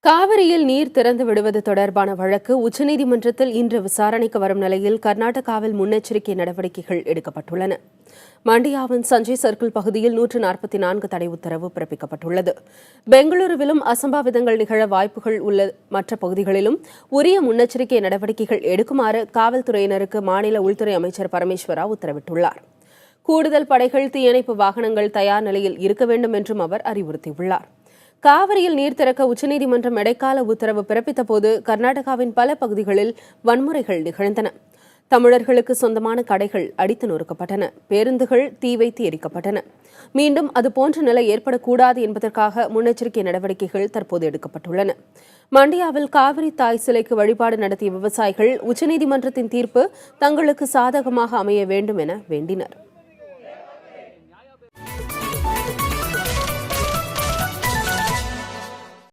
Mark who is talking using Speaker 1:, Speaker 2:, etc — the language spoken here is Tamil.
Speaker 1: காவிரியில் நீர் திறந்து விடுவது தொடர்பான வழக்கு உச்சநீதிமன்றத்தில் இன்று விசாரணைக்கு வரும் நிலையில் கர்நாடகாவில் முன்னெச்சரிக்கை நடவடிக்கைகள் எடுக்கப்பட்டுள்ளன. மண்டியாவின் சஞ்சய் சர்க்கிள் பகுதியில் 144 தடை உத்தரவு பிறப்பிக்கப்பட்டுள்ளது. பெங்களூருவிலும் அசம்பாவிதங்கள் நிகழ வாய்ப்புகள் உள்ள மற்ற பகுதிகளிலும் உரிய முன்னெச்சரிக்கை நடவடிக்கைகள் எடுக்குமாறு காவல்துறையினருக்கு மாநில உள்துறை அமைச்சர் பரமேஸ்வரா உத்தரவிட்டுள்ளார். கூடுதல் படைகள், தீயணைப்பு வாகனங்கள் தயார் நிலையில் இருக்க வேண்டும் என்றும் அவர் அறிவுறுத்தியுள்ளார். காவிரியில் நீர் திறக்க உச்சநீதிமன்றம் இடைக்கால உத்தரவு பிறப்பித்தபோது கர்நாடகாவின் பல பகுதிகளில் வன்முறைகள் நிகழ்ந்தன. தமிழர்களுக்கு சொந்தமான கடைகள் அடித்து நொறுக்கப்பட்டன, பேருந்துகள் தீ வைத்து எரிக்கப்பட்டன. மீண்டும் அதுபோன்ற நிலை ஏற்படக்கூடாது என்பதற்காக முன்னெச்சரிக்கை நடவடிக்கைகள் தற்போது எடுக்கப்பட்டுள்ளன. மண்டியாவில் காவிரி தாய் சிலைக்கு வழிபாடு நடத்திய விவசாயிகள் உச்சநீதிமன்றத்தின் தீர்ப்பு தங்களுக்கு சாதகமாக அமைய வேண்டும் என வேண்டினர்.